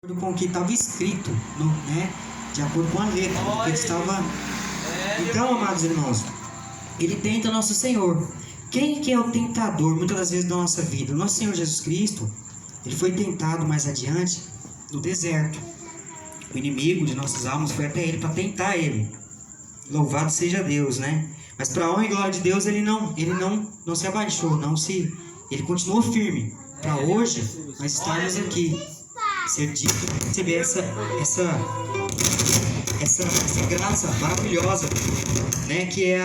com o que estava escrito, né? De acordo com a letra, do que estava. Então, amados irmãos, ele tenta nosso Senhor. Quem que é o tentador, muitas das vezes, da nossa vida? O nosso Senhor Jesus Cristo, ele foi tentado mais adiante no deserto. O inimigo de nossas almas foi até ele para tentar ele. Louvado seja Deus, né? Mas para a honra e glória de Deus, ele não se abaixou, ele continuou firme. Para hoje, nós estamos aqui. Ser dito, receber essa graça maravilhosa, né? Que é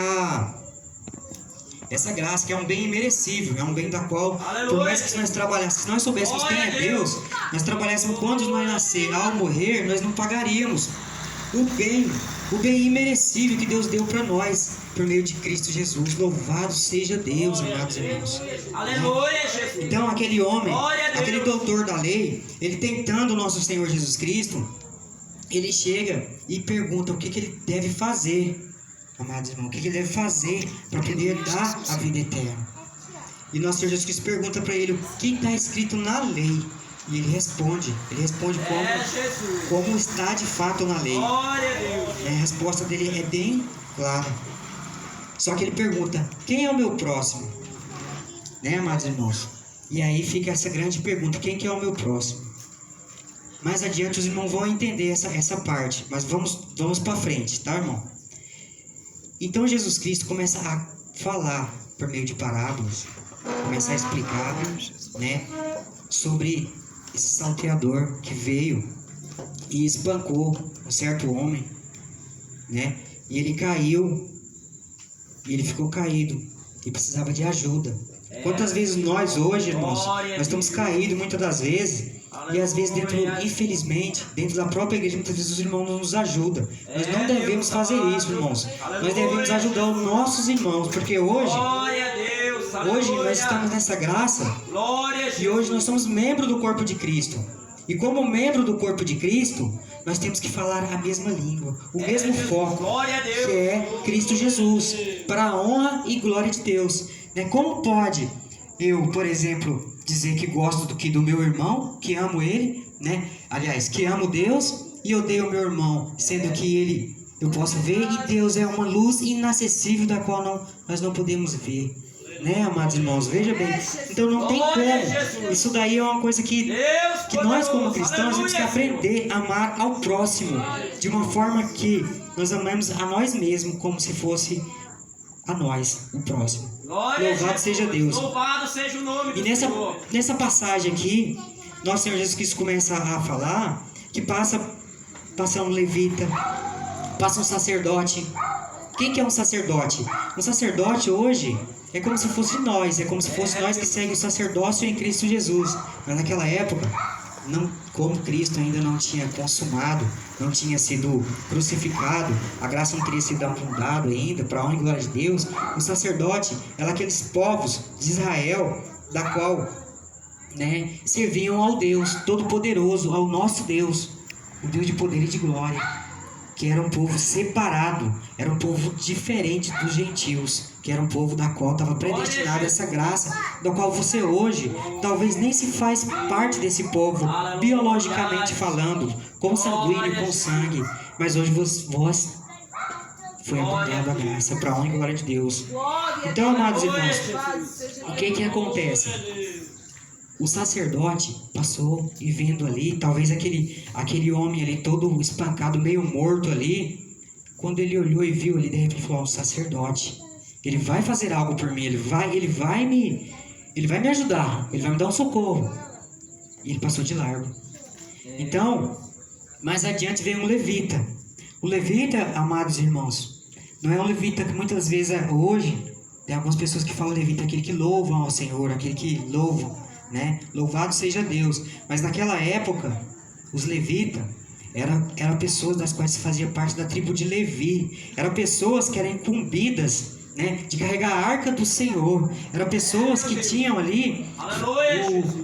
essa graça, que é um bem imerecível, é um bem da qual, por mais que nós trabalhássemos, se nós soubéssemos quem é Deus, nós trabalhássemos quando nós nascer, ao morrer, nós não pagaríamos o bem imerecível que Deus deu para nós, por meio de Cristo Jesus. Louvado seja Deus, amados irmãos. Aleluia, Jesus. Então aquele homem, aquele doutor da lei, ele tentando o nosso Senhor Jesus Cristo, ele chega e pergunta o que ele deve fazer, amados irmãos, o que ele deve fazer para poder dar a vida eterna. E nosso Senhor Jesus Cristo pergunta para ele o que está escrito na lei. E ele responde como está de fato na lei. A resposta dele é bem clara. Só que ele pergunta: quem é o meu próximo? Né, amados irmãos? E aí fica essa grande pergunta: quem que é o meu próximo? Mais adiante os irmãos vão entender essa parte, mas vamos para frente, tá, irmão? Então Jesus Cristo começa a falar por meio de parábolas, começa a explicar, né, sobre esse salteador que veio e espancou um certo homem, né? E ele caiu, e ele ficou caído e precisava de ajuda. Quantas vezes nós hoje, irmãos, nós estamos caídos muitas das vezes, e às vezes infelizmente, dentro da própria igreja, muitas vezes os irmãos não nos ajudam. Nós não devemos fazer isso, irmãos. Nós devemos ajudar os nossos irmãos, porque hoje nós estamos nessa graça, e hoje nós somos membros do corpo de Cristo. E como membro do corpo de Cristo, nós temos que falar a mesma língua, o mesmo foco, que é Cristo Jesus, para a honra e glória de Deus. Como pode eu, por exemplo, dizer que gosto do meu irmão, que amo ele, né? Aliás, que amo Deus e odeio o meu irmão, sendo que eu posso ver, e Deus é uma luz inacessível da qual nós não podemos ver. Né, amados irmãos, veja bem. Então não tem como. Isso daí é uma coisa que nós, como cristãos, temos que aprender a amar ao próximo de uma forma que nós amamos a nós mesmos, como se fosse a nós, o próximo. Louvado seja Deus. Louvado seja o nome do Senhor. Nessa passagem aqui, nosso Senhor Jesus Cristo começa a falar que passa um levita, passa um sacerdote. Quem que é um sacerdote? Um sacerdote hoje é como se fosse nós, nós que seguimos o sacerdócio em Cristo Jesus. Mas naquela época, como Cristo ainda não tinha consumado, não tinha sido crucificado, a graça não teria sido dada ainda, para a honra e glória de Deus, o sacerdote era aqueles povos de Israel, da qual, né, serviam ao Deus Todo-Poderoso, ao nosso Deus, o Deus de poder e de glória, que era um povo separado, era um povo diferente dos gentios, que era um povo da qual estava predestinado a essa graça, da qual você hoje talvez nem se faz parte desse povo, biologicamente falando, consanguíneo, com sangue, mas hoje vós foi abundado a graça, para a honra e glória de Deus. Então, amados irmãos, o que acontece? O sacerdote passou e vendo ali, talvez aquele homem ali todo espancado, meio morto ali, quando ele olhou e viu ali, de repente falou: um sacerdote, ele vai fazer algo por mim, ele vai me ajudar, ele vai me dar um socorro. E ele passou de largo. Então, mais adiante veio um levita. O levita, amados irmãos, não é um levita que muitas vezes hoje, tem algumas pessoas que falam levita, aquele que louvam ao Senhor, aquele que louva, né? Louvado seja Deus. Mas naquela época, os levitas eram pessoas das quais se fazia parte da tribo de Levi. Eram pessoas que eram incumbidas, né, de carregar a arca do Senhor. Eram pessoas que tinham ali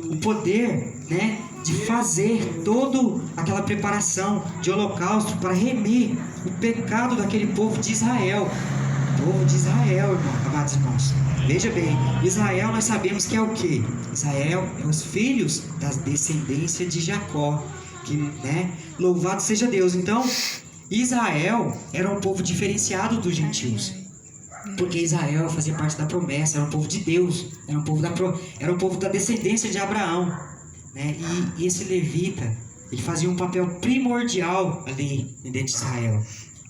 o poder, né, de fazer toda aquela preparação de holocausto para remir o pecado daquele povo de Israel. Povo de Israel, amados irmãos. Veja bem, Israel nós sabemos que é o quê? Israel é os filhos da descendência de Jacó. né? Louvado seja Deus. Então, Israel era um povo diferenciado dos gentios. Porque Israel fazia parte da promessa, era um povo de Deus, era um povo da descendência de Abraão, né? E esse levita, ele fazia um papel primordial ali dentro de Israel,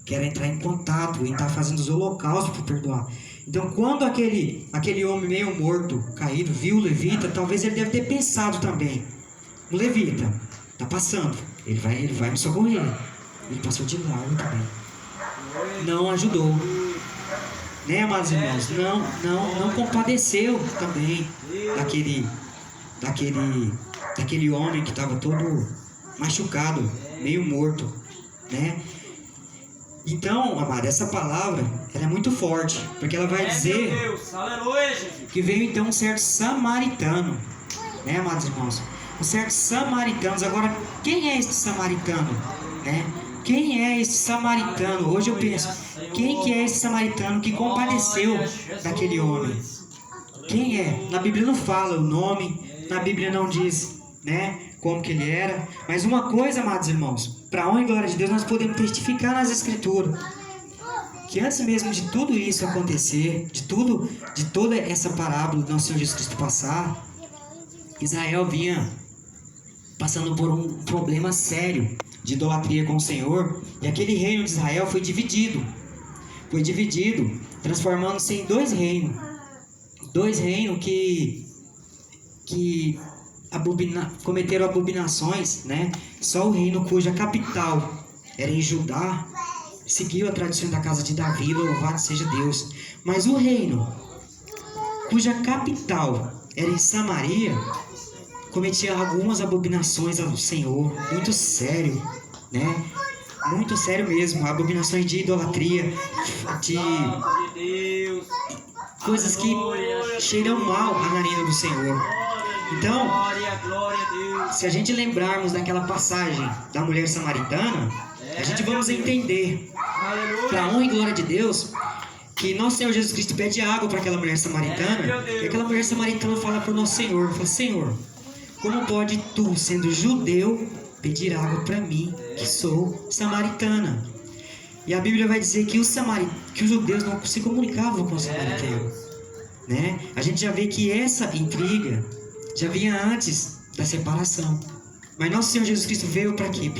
que era entrar em contato e estar fazendo os holocaustos para perdoar. Então, quando aquele homem meio morto, caído, viu o levita, talvez ele deve ter pensado também: o levita está passando, ele vai me socorrer. Ele passou de largo também. Não ajudou. Né, amados irmãos? Não compadeceu também daquele homem que estava todo machucado, meio morto, né? Então, amado, essa palavra, ela é muito forte, porque ela vai dizer que veio então um certo samaritano, né, amados irmãos? Um certo samaritano. Agora, quem é esse samaritano, né? Quem é esse samaritano? Hoje eu penso, quem que é esse samaritano que compadeceu daquele homem? Quem é? Na Bíblia não fala o nome, na Bíblia não diz, né, como que ele era. Mas uma coisa, amados irmãos, para a honra e glória de Deus, nós podemos testificar nas Escrituras que antes mesmo de tudo isso acontecer, de toda essa parábola do nosso Senhor Jesus Cristo passar, Israel vinha passando por um problema sério de idolatria com o Senhor, e aquele reino de Israel foi dividido, transformando-se em dois reinos que cometeram abominações, né? Só o reino cuja capital era em Judá seguiu a tradição da casa de Davi, louvado seja Deus. Mas o reino cuja capital era em Samaria cometia algumas abominações ao Senhor, muito sério, né? Muito sério mesmo, abominações de idolatria, de coisas que cheiram mal à narina do Senhor. Então, se a gente lembrarmos daquela passagem da mulher samaritana, a gente vamos entender, para a honra e glória de Deus, que nosso Senhor Jesus Cristo pede água para aquela mulher samaritana, e aquela mulher samaritana fala para o nosso Senhor, fala: Senhor, como pode tu, sendo judeu, pedir água para mim, que sou samaritana? E a Bíblia vai dizer que os judeus não se comunicavam com os samaritanos, né? A gente já vê que essa intriga já vinha antes da separação. Mas nosso Senhor Jesus Cristo veio para quê?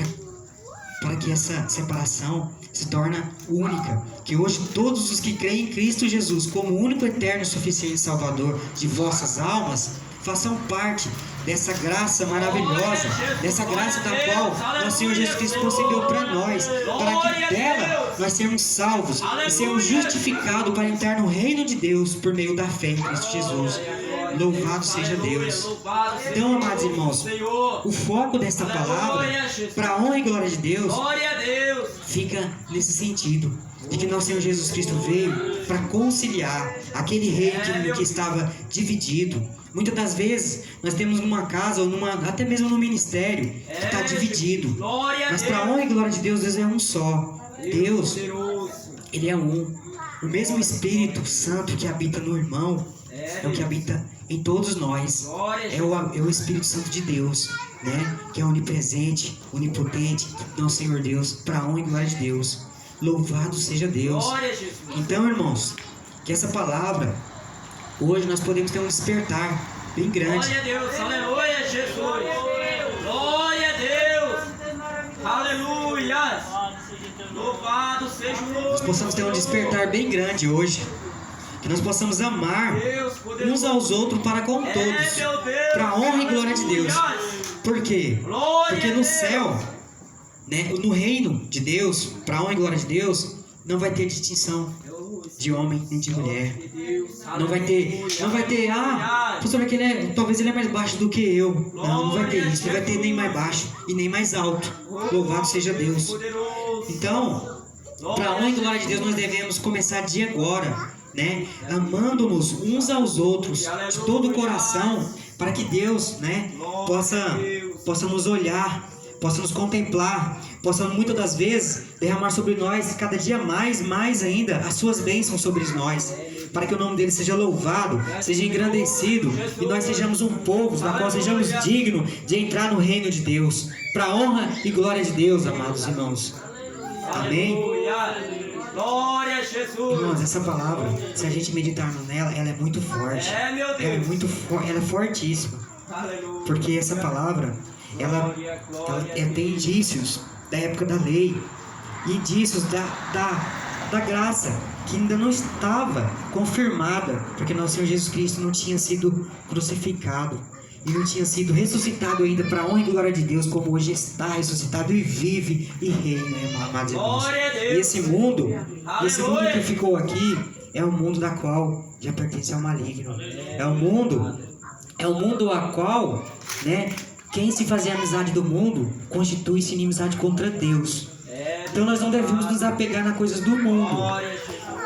Para que essa separação se torne única. Que hoje todos os que creem em Cristo Jesus como o único, eterno e suficiente Salvador de vossas almas façam parte dessa graça maravilhosa, dessa graça da qual nosso Senhor Jesus Cristo concedeu para nós, para que dela nós sermos salvos e sermos justificados para entrar no reino de Deus por meio da fé em Cristo Jesus. Louvado seja Deus. Então, amados irmãos, o foco desta palavra, para a honra e glória de Deus, fica nesse sentido, de que nosso Senhor Jesus Cristo veio para conciliar aquele reino que estava dividido. Muitas das vezes nós temos numa casa ou até mesmo no ministério que está dividido. Mas para a honra e glória de Deus, Deus é um só. Deus, Ele é um. O mesmo Espírito Santo que habita no irmão é o que habita em todos nós. É o Espírito Santo de Deus, né? Que é onipresente, onipotente, nosso Senhor Deus, para a honra e glória de Deus. Louvado seja Deus. Então, irmãos, que essa palavra, hoje nós podemos ter um despertar bem grande. Glória a Deus, aleluia, Jesus. Glória a Deus, aleluia. Louvado seja o nome. Nós possamos ter um despertar bem grande hoje. Que nós possamos amar uns aos outros para com todos, para a honra e glória de Deus. Por quê? Porque no céu, né, no reino de Deus, para a honra e glória de Deus, não vai ter distinção de homem nem de mulher. Não vai ter, pastor, talvez ele é mais baixo do que eu. Não vai ter isso. Não vai ter nem mais baixo e nem mais alto. Louvado seja Deus. Então, para a honra e glória de Deus, nós devemos começar de agora, né, amando-nos uns aos outros de todo o coração, para que Deus, né, possa nos olhar possa nos contemplar, possa muitas das vezes derramar sobre nós cada dia mais ainda as suas bênçãos sobre nós, para que o nome dele seja louvado, seja engrandecido e nós sejamos um povo na qual sejamos dignos de entrar no reino de Deus, para a honra e glória de Deus, amados irmãos. Amém? Glória a Jesus. Irmãos, essa palavra, se a gente meditar nela, ela é muito forte. Ela é muito ela é fortíssima. Aleluia. Porque essa palavra, ela tem indícios da época da lei, indícios da graça, que ainda não estava confirmada, porque nosso Senhor Jesus Cristo não tinha sido crucificado e não tinha sido ressuscitado ainda para a honra e glória de Deus, como hoje está ressuscitado e vive e reina, amados irmãos. E esse mundo que ficou aqui é um mundo da qual já pertence ao maligno. É um mundo a qual, né, quem se fazer amizade do mundo constitui-se inimizade contra Deus. Então nós não devemos nos apegar nas coisas do mundo,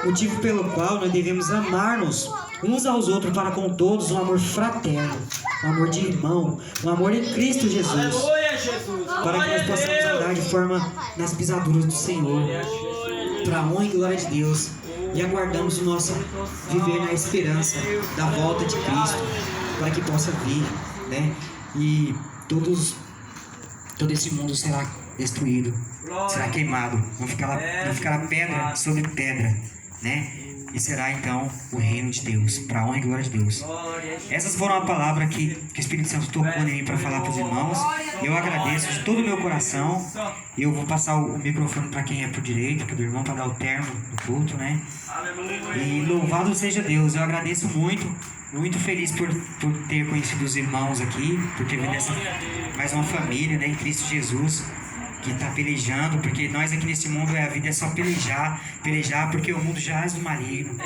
motivo pelo qual nós devemos amar-nos uns aos outros para com todos um amor fraterno, um amor de irmão, um amor em Cristo Jesus, para que nós possamos andar de forma nas pisaduras do Senhor, para a honra e glória de Deus, e aguardamos o nosso viver na esperança da volta de Cristo, para que possa vir, né? E todo esse mundo será destruído, será queimado, não ficará pedra sobre pedra, né? E será então o reino de Deus, para a honra e glória de Deus. Essas foram a palavra que o Espírito Santo tocou em mim para falar para os irmãos. Eu agradeço de todo o meu coração. Eu vou passar o microfone para quem é por direito, que é do irmão, para dar o termo do culto, né? E louvado seja Deus. Eu agradeço muito, muito feliz por ter conhecido os irmãos aqui, por ter vindo mais uma família, né, em Cristo Jesus, que está pelejando, porque nós aqui nesse mundo a vida é só pelejar, porque o mundo jaz do maligno,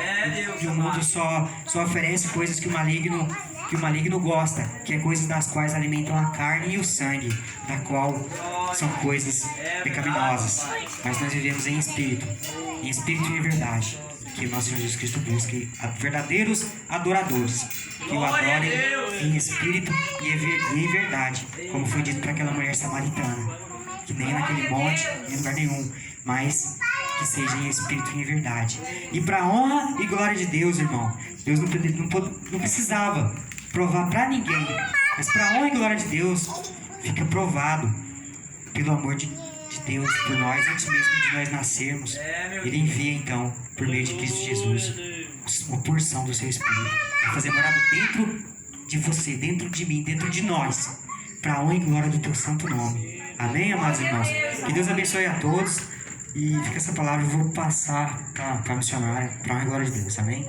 e o mundo só oferece coisas que o maligno gosta, que é coisas das quais alimentam a carne e o sangue, da qual são coisas pecaminosas. Mas nós vivemos em espírito e em verdade, que o nosso Senhor Jesus Cristo busque verdadeiros adoradores, que o adorem em espírito e em verdade, como foi dito para aquela mulher samaritana, que nem naquele monte, nem em lugar nenhum, mas que seja em espírito e em verdade. E para a honra e glória de Deus, irmão, Deus não precisava provar para ninguém, mas para a honra e glória de Deus, fica provado pelo amor de Deus por nós, antes mesmo de nós nascermos. Ele envia então, por meio de Cristo Jesus, uma porção do seu Espírito, para fazer morada dentro de você, dentro de mim, dentro de nós, para a honra e glória do teu santo nome. Amém, amados irmãos? Que Deus abençoe a todos. E fica essa palavra, eu vou passar para a missionária, para a glória de Deus. Amém?